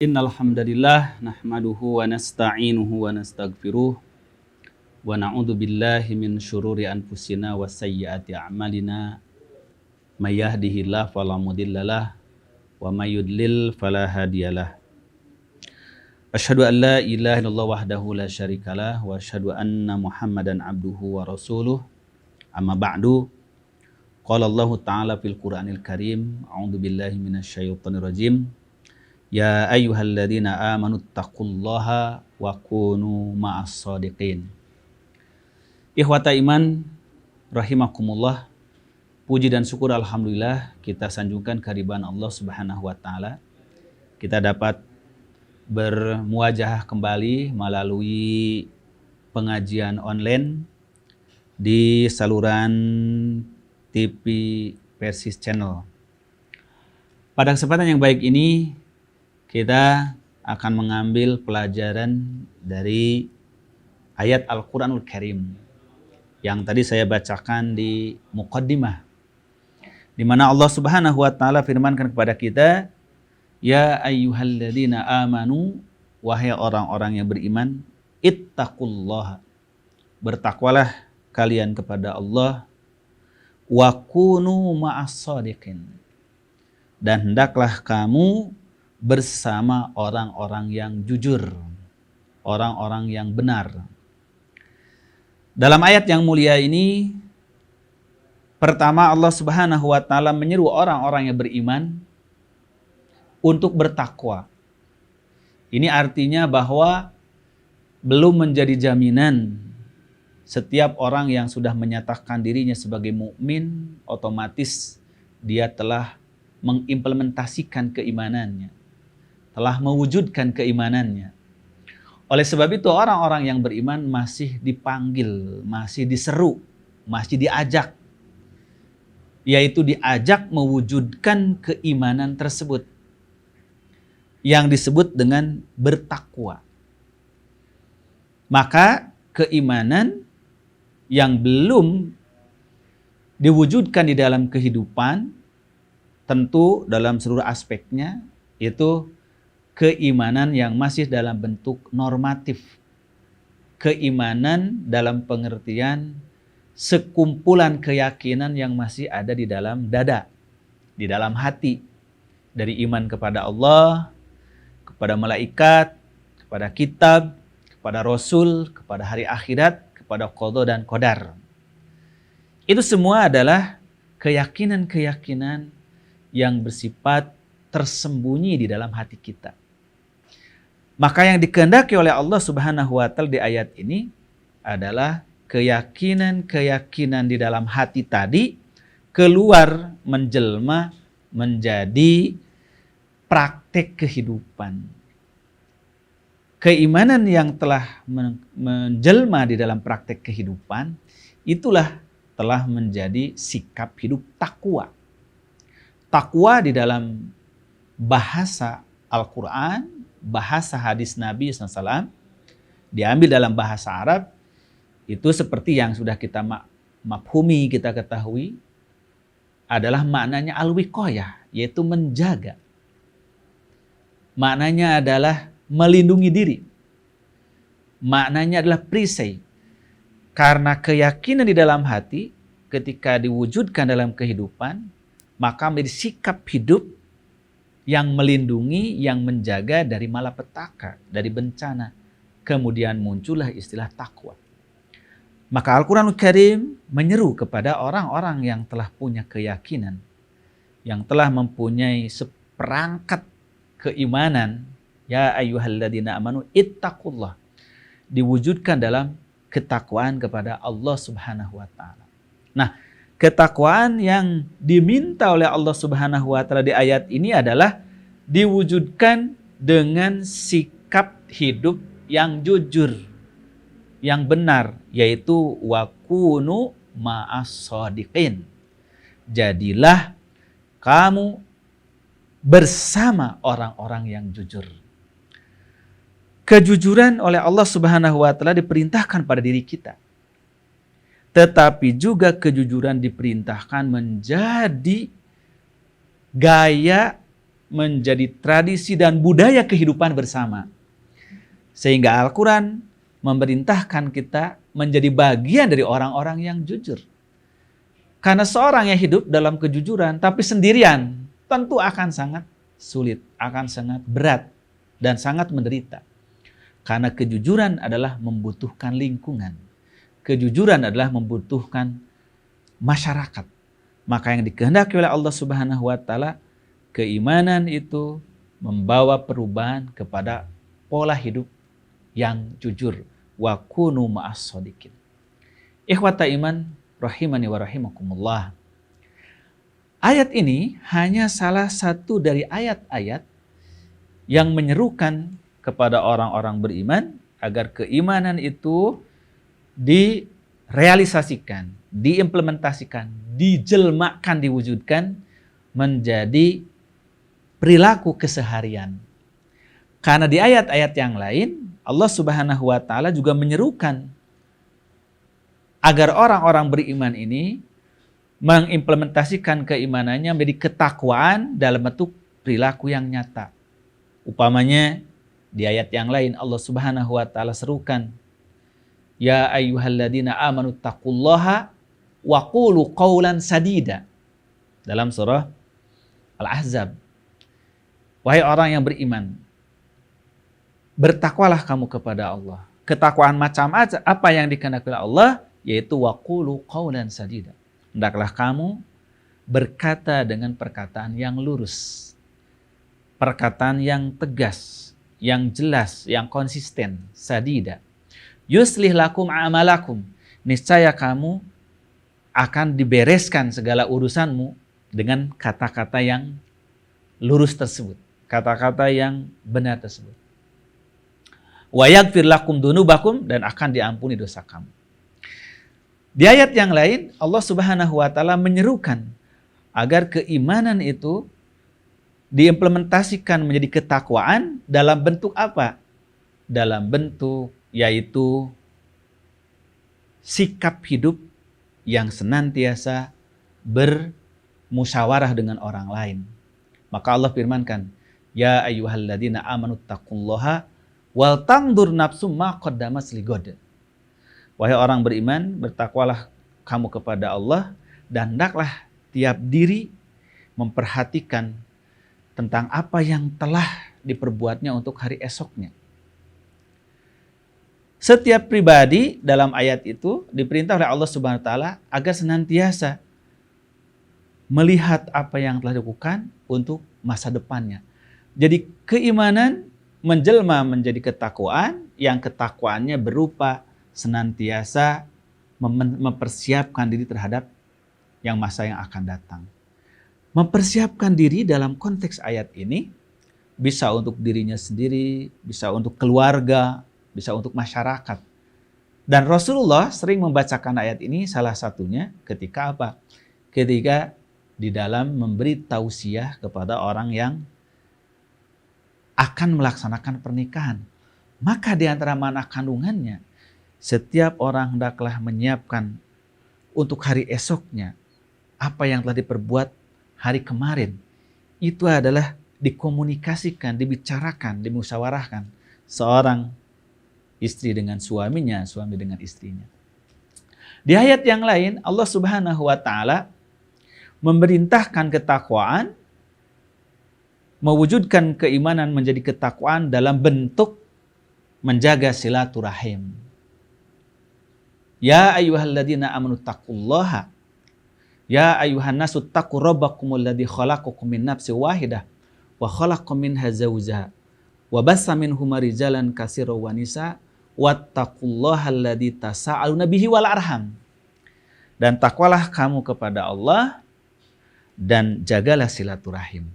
Innal hamdalillah nahmaduhu wa nasta'inuhu wa nastaghfiruh wa na'udzu billahi min syururi anfusina wa sayyiati a'malina may yahdihillahu fala mudhillalah wa may yudlil fala hadiyalah. Asyhadu an la ilaha illallah wahdahu la syarikalah wa asyhadu anna Muhammadan abduhu wa rasuluh. Amma ba'du. Qala Allah Ta'ala fil Qur'anil Karim, a'udzu billahi minasyaitonir rajim. Ya ayyuhalladzina amanu taqullaha wa kunu ma'as shadiqin. Ikhwata iman rahimakumullah. Puji dan syukur alhamdulillah kita sanjungkan kehadiran Allah Subhanahu wa taala. Kita dapat bermuajah kembali melalui pengajian online di saluran TV Persis Channel. Pada kesempatan yang baik ini kita akan mengambil pelajaran dari ayat Al-Quranul Karim yang tadi saya bacakan di muqaddimah, di mana Allah Subhanahu wa taala firmankan kepada kita, ya ayyuhalladzina amanu, wahai orang-orang yang beriman, ittaqullaha, bertakwalah kalian kepada Allah, wa kunu ma'as shadiqin, dan hendaklah kamu bersama orang-orang yang jujur, orang-orang yang benar. Dalam ayat yang mulia ini, pertama Allah Subhanahu wa taala menyeru orang-orang yang beriman untuk bertakwa. Ini artinya bahwa belum menjadi jaminan setiap orang yang sudah menyatakan dirinya sebagai mukmin otomatis dia telah mengimplementasikan keimanannya, telah mewujudkan keimanannya. Oleh sebab itu orang-orang yang beriman masih dipanggil, masih diseru, masih diajak, yaitu diajak mewujudkan keimanan tersebut yang disebut dengan bertakwa. Maka keimanan yang belum diwujudkan di dalam kehidupan, tentu dalam seluruh aspeknya, itu keimanan yang masih dalam bentuk normatif. Keimanan dalam pengertian sekumpulan keyakinan yang masih ada di dalam dada, di dalam hati. Dari iman kepada Allah, kepada malaikat, kepada kitab, kepada rasul, kepada hari akhirat, kepada qada dan qadar. Itu semua adalah keyakinan-keyakinan yang bersifat tersembunyi di dalam hati kita. Maka yang dikehendaki oleh Allah Subhanahu wa taala di ayat ini adalah keyakinan-keyakinan di dalam hati tadi keluar menjelma menjadi praktek kehidupan. Keimanan yang telah menjelma di dalam praktek kehidupan itulah telah menjadi sikap hidup takwa. Takwa di dalam bahasa Al-Quran, bahasa hadis Nabi SAW, diambil dalam bahasa Arab, itu seperti yang sudah kita mafhumi, kita ketahui, adalah maknanya al-wiqayah, yaitu menjaga. Maknanya adalah melindungi diri. Maknanya adalah perisai. Karena keyakinan di dalam hati, ketika diwujudkan dalam kehidupan, maka menjadi sikap hidup yang melindungi, yang menjaga dari malapetaka, dari bencana. Kemudian muncullah istilah takwa. Maka Al-Quranul Karim menyeru kepada orang-orang yang telah punya keyakinan, yang telah mempunyai seperangkat keimanan, ya ayyuhalladzina amanu ittaqullah, diwujudkan dalam ketakwaan kepada Allah Subhanahu wa taala. Nah, ketakwaan yang diminta oleh Allah Subhanahu wa taala di ayat ini adalah diwujudkan dengan sikap hidup yang jujur, yang benar, yaitu wa kunu ma'as shadiqin. Jadilah kamu bersama orang-orang yang jujur. Kejujuran oleh Allah Subhanahu wa taala diperintahkan pada diri kita. Tetapi juga kejujuran diperintahkan menjadi gaya menjadi tradisi dan budaya kehidupan bersama. Sehingga Al-Quran memerintahkan kita menjadi bagian dari orang-orang yang jujur. Karena seorang yang hidup dalam kejujuran tapi sendirian tentu akan sangat sulit, akan sangat berat, dan sangat menderita. Karena kejujuran adalah membutuhkan lingkungan. Kejujuran adalah membutuhkan masyarakat. Maka yang dikehendaki oleh Allah Subhanahu wa taala, keimanan itu membawa perubahan kepada pola hidup yang jujur. Wa kunu ma'as shodiqin. Ikhwata iman rahimani wa rahimakumullah. Ayat ini hanya salah satu dari ayat-ayat yang menyerukan kepada orang-orang beriman agar keimanan itu direalisasikan, diimplementasikan, dijelmakan, diwujudkan menjadi perilaku keseharian. Karena di ayat-ayat yang lain Allah Subhanahu wa taala juga menyerukan agar orang-orang beriman ini mengimplementasikan keimanannya menjadi ketakwaan dalam bentuk perilaku yang nyata. Upamanya di ayat yang lain Allah Subhanahu wa taala serukan, ya ayyuhalladzina amanu taqullaha wa qulu qawlan sadida. Dalam surah Al-Ahzab. Wahai orang yang beriman, bertakwalah kamu kepada Allah. Ketakwaan macam apa yang dikehendaki oleh Allah? Yaitu wa qulu qawlan sadida. Hendaklah kamu berkata dengan perkataan yang lurus. Perkataan yang tegas, yang jelas, yang konsisten, sadida. Yuslih lakum amalakum. Niscaya kamu akan dibereskan segala urusanmu dengan kata-kata yang lurus tersebut. Kata-kata yang benar tersebut. Wa yaghfir lakum dunubakum, dan akan diampuni dosa kamu. Di ayat yang lain Allah Subhanahu wa taala menyerukan agar keimanan itu diimplementasikan menjadi ketakwaan dalam bentuk apa? Dalam bentuk yaitu sikap hidup yang senantiasa bermusyawarah dengan orang lain. Maka Allah firmankan, ya ayyuhalladzina amanu taqullaha wal tangdur nafsum ma qaddamat ligod. Wahai orang beriman, bertakwalah kamu kepada Allah dan hendaklah tiap diri memperhatikan tentang apa yang telah diperbuatnya untuk hari esoknya. Setiap pribadi dalam ayat itu diperintah oleh Allah Subhanahu wa taala agar senantiasa melihat apa yang telah dilakukan untuk masa depannya. Jadi keimanan menjelma menjadi ketakwaan, yang ketakwaannya berupa senantiasa mempersiapkan diri terhadap yang masa yang akan datang. Mempersiapkan diri dalam konteks ayat ini bisa untuk dirinya sendiri, bisa untuk keluarga, bisa untuk masyarakat. Dan Rasulullah sering membacakan ayat ini salah satunya ketika apa? Ketika di dalam memberi tausiah kepada orang yang akan melaksanakan pernikahan. Maka di antara makna kandungannya, setiap orang hendaklah menyiapkan untuk hari esoknya apa yang telah diperbuat hari kemarin. Itu adalah dikomunikasikan, dibicarakan, dimusyawarahkan seorang istri dengan suaminya, suami dengan istrinya. Di ayat yang lain Allah Subhanahu wa taala memerintahkan ketakwaan, mewujudkan keimanan menjadi ketakwaan dalam bentuk menjaga silaturahim. Ya ayyuhalladzina amanu taqullaha. Ya ayyuhan nasu taqu rabbakumul ladzi khalaqakum min nafsin wahidah wa khalaqa minha zawjaha wa bassa minhuma rijalan katsiran wa nisaa wattaqullaha alladzi tasaaluna bihi wal arham. Dan takwalah kamu kepada Allah dan jagalah silaturahim.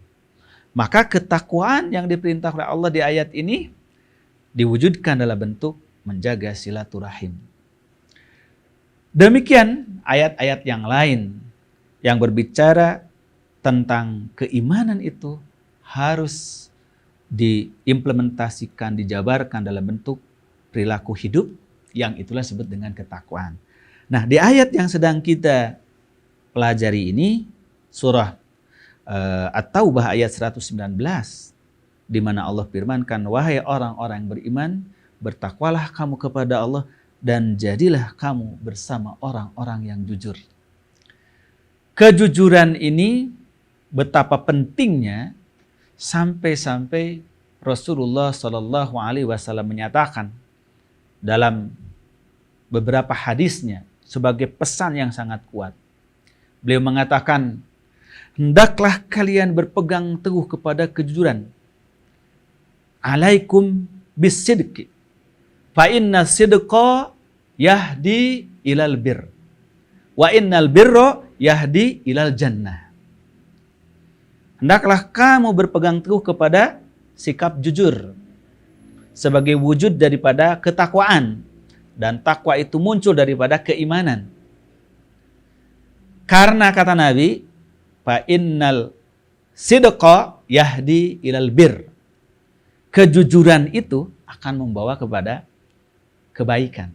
Maka ketakwaan yang diperintah oleh Allah di ayat ini diwujudkan dalam bentuk menjaga silaturahim. Demikian ayat-ayat yang lain yang berbicara tentang keimanan itu harus diimplementasikan, dijabarkan dalam bentuk perilaku hidup yang itulah disebut dengan ketakwaan. Nah, di ayat yang sedang kita pelajari ini, surah At-Taubah ayat 119 di mana Allah firmankan, wahai orang-orang yang beriman, bertakwalah kamu kepada Allah dan jadilah kamu bersama orang-orang yang jujur. Kejujuran ini betapa pentingnya sampai-sampai Rasulullah Shallallahu Alaihi Wasallam menyatakan dalam beberapa hadisnya sebagai pesan yang sangat kuat. Beliau mengatakan, hendaklah kalian berpegang teguh kepada kejujuran. Alaikum bisidqi, fa inna sidqa yahdi ilal bir, wa innal birra yahdi ilal jannah. Hendaklah kamu berpegang teguh kepada sikap jujur sebagai wujud daripada ketakwaan, dan takwa itu muncul daripada keimanan. Karena kata Nabi, fa innal sidqa yahdi ilal bir. Kejujuran itu akan membawa kepada kebaikan.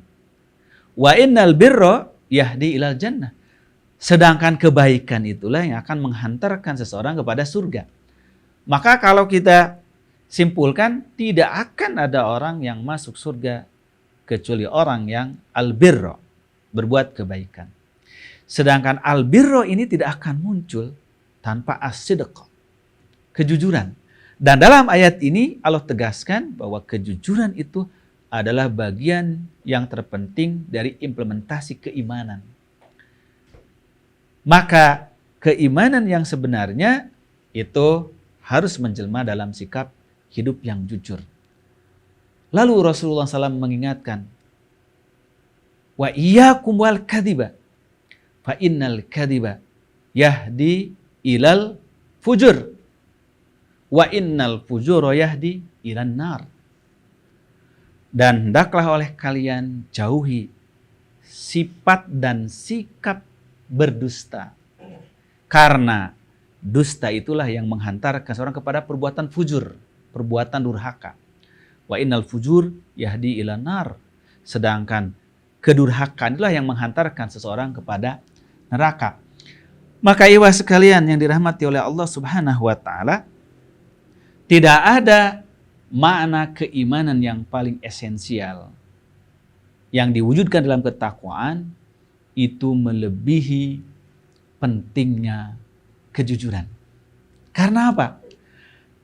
Wa innal birra yahdi ilal jannah. Sedangkan kebaikan itulah yang akan menghantarkan seseorang kepada surga. Maka kalau kita simpulkan, tidak akan ada orang yang masuk surga kecuali orang yang albirro, berbuat kebaikan. Sedangkan albirro ini tidak akan muncul tanpa as-sidq, kejujuran. Dan dalam ayat ini Allah tegaskan bahwa kejujuran itu adalah bagian yang terpenting dari implementasi keimanan. Maka keimanan yang sebenarnya itu harus menjelma dalam sikap hidup yang jujur. Lalu Rasulullah SAW mengingatkan, wa iyyakum wal kadhiba, fa innal kadhiba yahdi ilal fujur, wa innal fujura yahdi ilan nar. Dan hendaklah oleh kalian jauhi sifat dan sikap berdusta. Karena dusta itulah yang menghantarkan seorang kepada perbuatan fujur, perbuatan durhaka. Wa innal fujur yahdi ila nar. Sedangkan kedurhakaan itulah yang menghantarkan seseorang kepada neraka. Maka ikhwah sekalian yang dirahmati oleh Allah Subhanahu wa taala, tidak ada makna keimanan yang paling esensial yang diwujudkan dalam ketakwaan itu melebihi pentingnya kejujuran. Karena apa?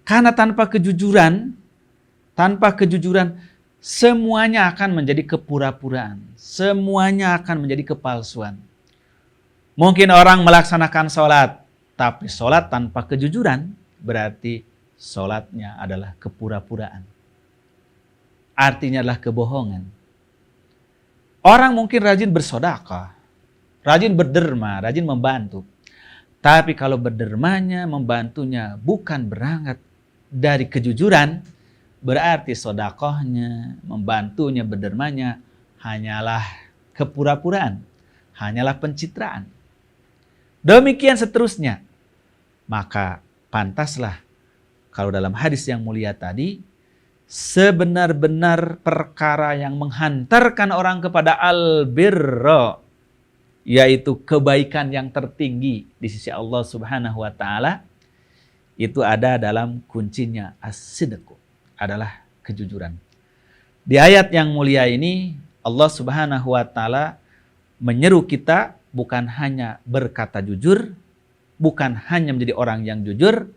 Karena tanpa kejujuran semuanya akan menjadi kepura-puraan. Semuanya akan menjadi kepalsuan. Mungkin orang melaksanakan sholat, tapi sholat tanpa kejujuran berarti sholatnya adalah kepura-puraan. Artinya adalah kebohongan. Orang mungkin rajin bersedekah, rajin berderma, rajin membantu. Tapi kalau berdermanya, membantunya bukan berangkat dari kejujuran, berarti sedekahnya, membantunya, berdermanya hanyalah kepura-puraan, hanyalah pencitraan. Demikian seterusnya. Maka pantaslah kalau dalam hadis yang mulia tadi, sebenar-benar perkara yang menghantarkan orang kepada albirro, yaitu kebaikan yang tertinggi di sisi Allah Subhanahu wa taala, itu ada dalam kuncinya as-sidq, adalah kejujuran. Di ayat yang mulia ini Allah Subhanahu wa taala menyeru kita bukan hanya berkata jujur, bukan hanya menjadi orang yang jujur,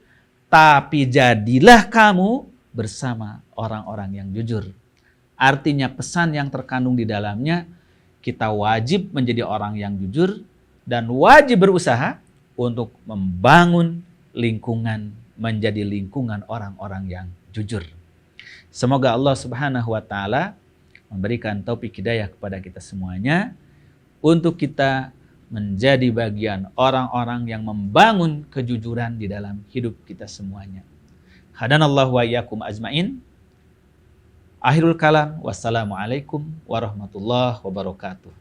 tapi jadilah kamu bersama orang-orang yang jujur. Artinya pesan yang terkandung di dalamnya, kita wajib menjadi orang yang jujur dan wajib berusaha untuk membangun lingkungan menjadi lingkungan orang-orang yang jujur. Semoga Allah Subhanahu wa taala memberikan taufik hidayah kepada kita semuanya untuk kita menjadi bagian orang-orang yang membangun kejujuran di dalam hidup kita semuanya. Hadanallahu wa iyyakum ajmain. Akhirul kalam, wassalamualaikum warahmatullahi wabarakatuh.